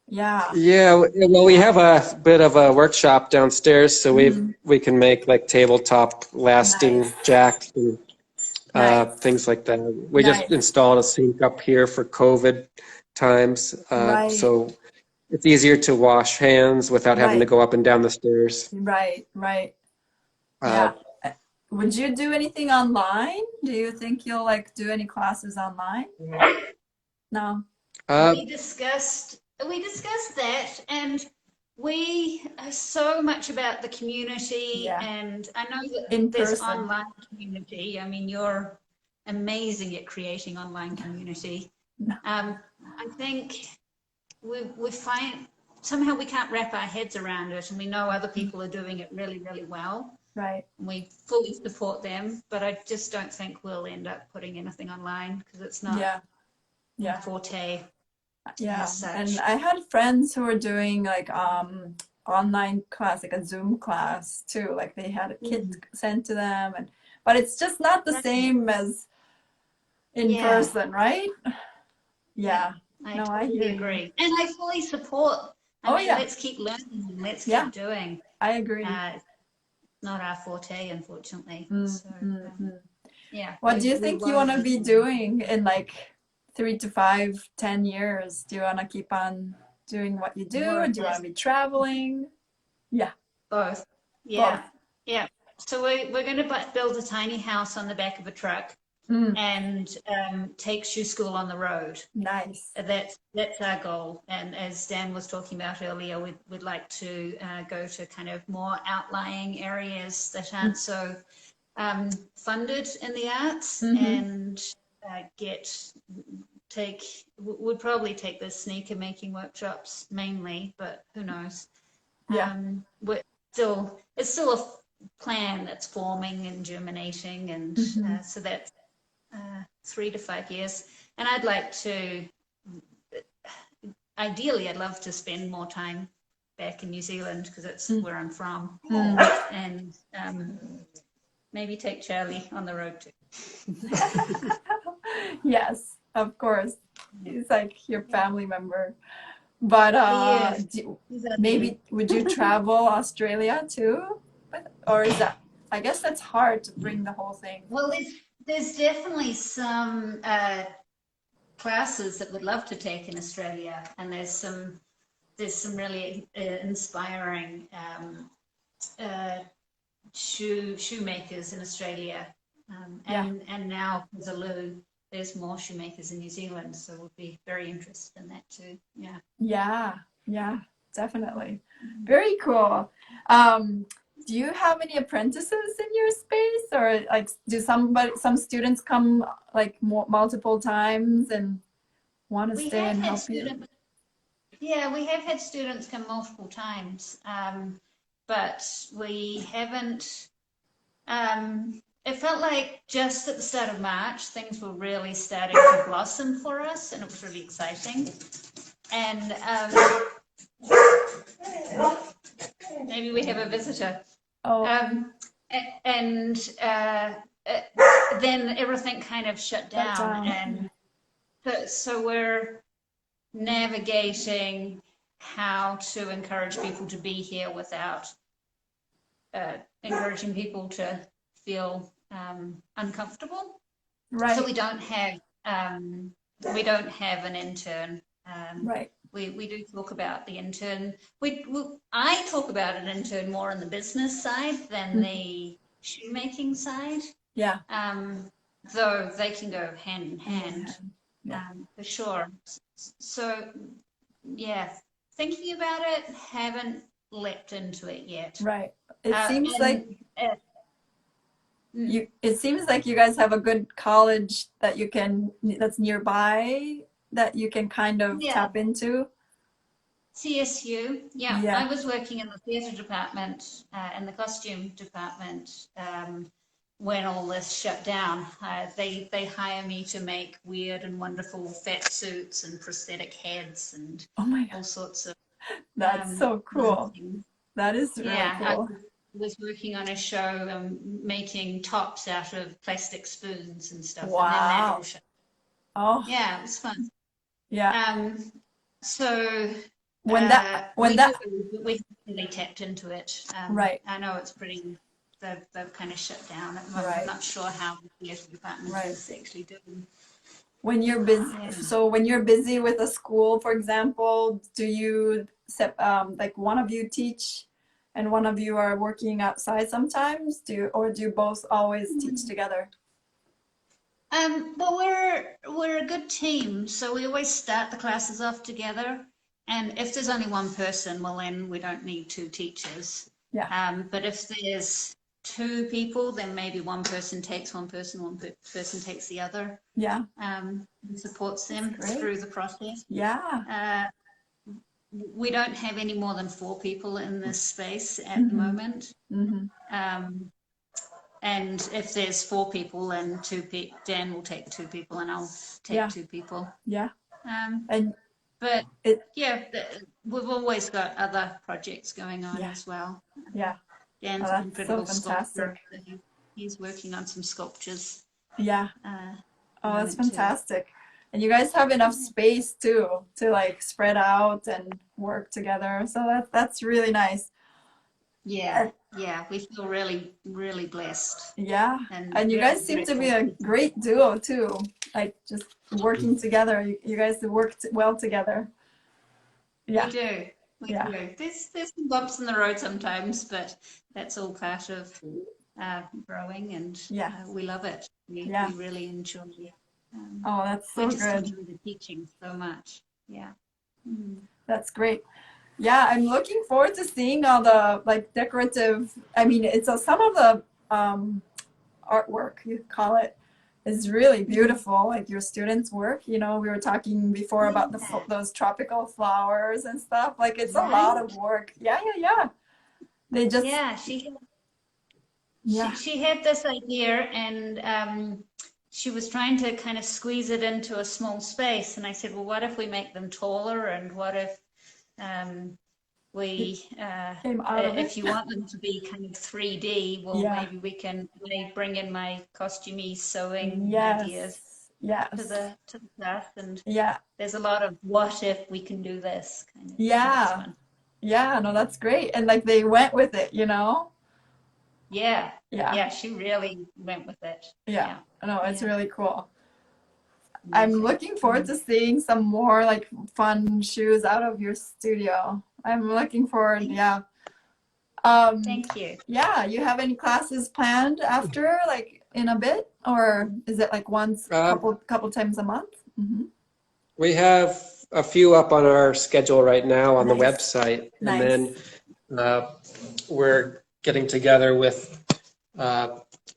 Yeah. Yeah, well, we have a bit of a workshop downstairs, so Mhm. we can make like tabletop lasting Nice. jacks and Nice. things like that. We just Nice. installed a sink up here for COVID times, Right. so it's easier to wash hands without having to Right. go up and down the stairs. Right. Right. Uh, Yeah. Would you do anything online? Do you think you'll like do any classes online? No. uh, We discussed that, and we are so much about the community, Yeah. and I know that In there's person. online community. I mean, you're amazing at creating online community. I think we find somehow we can't wrap our heads around it, and we know other people are doing it really, really well. Right. And we fully support them, but I just don't think we'll end up putting anything online because it's not Yeah. Yeah. forte. Yeah. as such. And I had friends who were doing like online class, like a Zoom class too. Like they had a kit sent to them, and but it's just not the same as in Yeah. person, right? Yeah. I No, I totally hear you. agree. And I fully support. I Oh, mean, yeah. let's keep learning and let's Yeah. keep doing. I agree. It's not our forte, unfortunately. So, yeah. What do you we think you want to won't- be doing in like 3 to 5, 10 years? Do you want to keep on doing what you do? More or Do you want to be traveling? Both. Yeah. Yeah. So we're going to build a tiny house on the back of a truck and take shoe school on the road. Nice. That's our goal. And as Dan was talking about earlier, we'd like to go to kind of more outlying areas that aren't so funded in the arts and would probably take the sneaker making workshops mainly, but who knows? Yeah. It's still a plan that's forming and germinating, and so that's 3 to 5 years. And I'd like to, ideally, I'd love to spend more time back in New Zealand because it's where I'm from, and maybe take Charlie on the road too. Yes, of course. He's like your family member. But maybe would you travel Australia too? Or is that, I guess that's hard to bring the whole thing. Well, there's definitely some classes that would love to take in Australia, and there's some really inspiring shoemakers in Australia, and now for Zulu, there's more shoemakers in New Zealand, so we'll be very interested in that too. Yeah, definitely. Very cool. Do you have any apprentices in your space, or like do some students come like multiple times and want to stay and help you? Yeah, we have had students come multiple times, but we haven't. It felt like just at the start of March, things were really starting to blossom for us, and it was really exciting. And maybe we have a visitor. And then everything kind of shut down. And so we're navigating how to encourage people to be here without encouraging people to feel uncomfortable. Right. So we don't have an intern. Right. We do talk about the intern. I talk about an intern more on the business side than the shoemaking side. Yeah. Though they can go hand in hand, for sure. So, yeah, thinking about it, haven't leapt into it yet. Right. It seems like Mm. It seems like you guys have a good college that's nearby that you can kind of Yeah, tap into. CSU. Yeah, Yeah. I was working in the theatre department, in the costume department, when all this shut down. They hire me to make weird and wonderful fat suits and prosthetic heads and Oh my God. all sorts of That's so fun cool. things. That is really Yeah, I cool. was working on a show, making tops out of plastic spoons and stuff, and then that all Wow. shut. Oh, Yeah, it was fun. yeah. Um, so When that, when we do, that, we haven't really tapped into it. right, I know it's pretty, they've kind of shut down at the moment. I'm right, not sure how the theatre department right. is actually doing. When you're busy, Yeah. so when you're busy with a school, for example, do you like one of you teach and one of you are working outside sometimes? Or do you both always teach together? Well, we're a good team, so we always start the classes off together. And if there's only one person, well, then we don't need two teachers. Yeah, But if there's two people, then maybe one person takes one person, person takes the other, yeah, and supports that's them great. through the process. Yeah. Uh, we don't have any more than four people in this space at the Mm-hmm. moment. Mm-hmm. Um, and if there's four people, then Dan will take two people, and I'll take Yeah, two people. yeah. Um, And but it, yeah, we've always got other projects going on yeah, as well. yeah. Oh, Dan's an that's so incredible fantastic. sculptor. So he's working on some sculptures Yeah. at the Oh, that's moment too. fantastic. And you guys have enough space too to like spread out and work together. So that's really nice. Yeah, And yeah, we feel really, really blessed yeah. and And you really guys seem to be grateful. a great duo too. Like just working together. You guys work well together. We Yeah. do. We Yeah. do. There's some bumps in the road sometimes, but that's all part of growing, and Yeah. we love it. Yeah. We really enjoy it. Oh, that's We so just good. enjoy the teaching so much. Yeah. Mm. That's great. Yeah, I'm looking forward to seeing all the like decorative. I mean, it's some of the artwork you call it is really beautiful. Like your students' work. We were talking before about Yeah. those tropical flowers and stuff. Like it's a Right? lot of work. Yeah, yeah, yeah. They just Yeah. yeah, She had this idea, and she was trying to kind of squeeze it into a small space. And I said, well, what if we make them taller? And what if um, it we, came out of it. if you want them to be kind of 3D, well, Yeah. maybe I bring in my costumey sewing ideas Yes. Yes. to the class. And Yeah. there's a lot of what if we can do this kind of, so it's Yeah. fun. Yeah. No, that's great. And like they went with it. Yeah. Yeah. Yeah. She really went with it. Yeah. Yeah. No, it's Yeah. really cool. I'm Amazing. looking forward to seeing some more like fun shoes out of your studio. I'm looking forward, yeah. Thank you. Yeah, you have any classes planned after, like in a bit, or is it like once, Um, couple times a month? Mm-hmm. we have a few up on our schedule right now on the Nice, website, and nice. then we're getting together with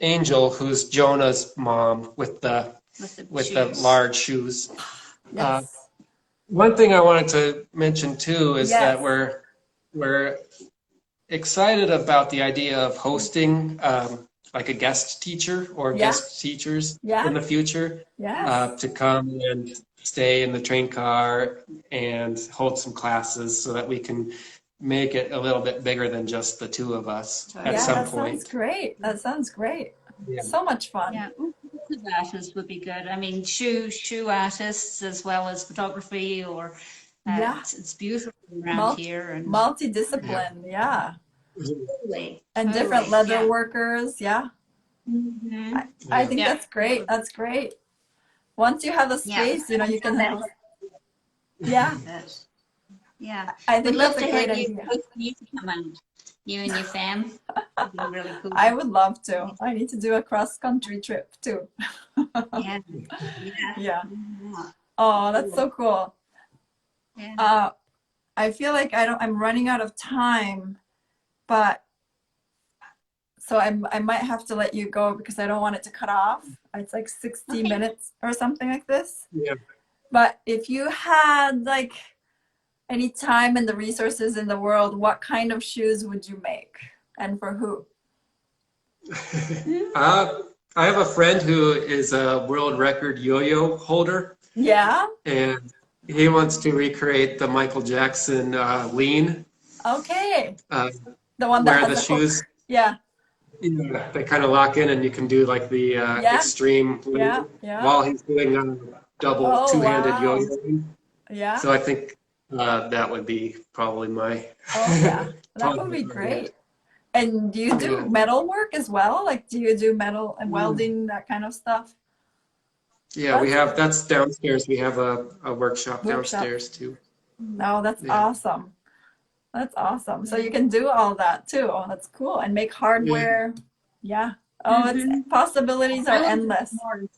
Angel, who's Jonah's mom, with the Shoes. large shoes. Yes, One thing I wanted to mention too is yes, that we're excited about the idea of hosting like a guest teacher or yeah, guest teachers in yeah, the future yes. to come and stay in the train car and hold some classes so that we can make it a little bit bigger than just the two of us at Yeah, some that sounds point. great. That sounds great. Yeah. So much fun. Yeah, artists would be good. I mean, shoe artists as well as photography, or Yeah, it's beautiful around multi here, and multidiscipline. Yeah, totally, and different totally, leather yeah. workers. Yeah. Mm-hmm. I think Yeah, that's great. That's great. Once you have the yeah. space, you can have. Yeah, Yeah, I we'd think love that's a to great have you idea. to come out. You and your fam. It'd be really cool. I would love to. I need to do a cross-country trip too. Yeah, yeah, Yeah. yeah. Oh, that's so cool. Yeah. I feel like I'm running out of time, but So I might have to let you go because I don't want it to cut off. It's like 60 Okay. minutes or something like this. Yeah. But if you had like any time and the resources in the world, what kind of shoes would you make and for who? I have a friend who is a world record yo-yo holder, Yeah. and he wants to recreate the Michael Jackson lean, Okay. The one that where has the a shoes, hook. Yeah. they kind of lock in, and you can do like the Yeah. extreme lean Yeah. Yeah. while he's doing a double Oh, two-handed wow. yo-yo. Yeah. So I think that would be probably my Oh, yeah. That would be top great. And do you do Yeah. metal work as well? Like, do you do metal and welding, that kind of stuff? Yeah, that's downstairs. We have a workshop downstairs too. No, that's Yeah. awesome. That's awesome. So you can do all that too. Oh, that's cool. And make hardware. Yeah. Oh, it's possibilities are I would endless. more in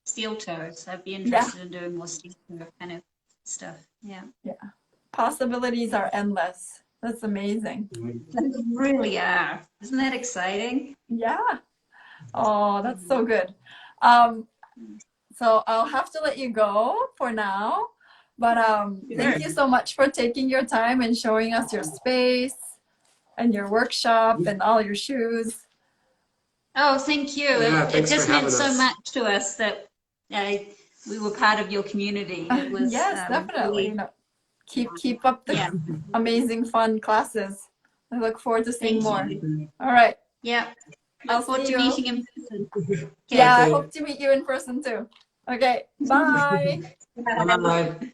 steel toes. I'd be interested in doing more steel toe kind of stuff. Yeah. Possibilities are endless. That's amazing. They really are. Isn't that exciting? Yeah. Oh, that's so good. So I'll have to let you go for now. But thank you so much for taking your time and showing us your space and your workshop and all your shoes. Oh, thank you. Yeah, It thanks for just meant having so us. much to us that we were part of your community. It was Yes, definitely. really, Keep up the yeah. amazing fun classes. I look forward to seeing more. Thank you. All right. Yeah. I'll Look forward see to you. meeting in person. Yeah, I Okay. hope to meet you in person too. Okay, bye. Bye.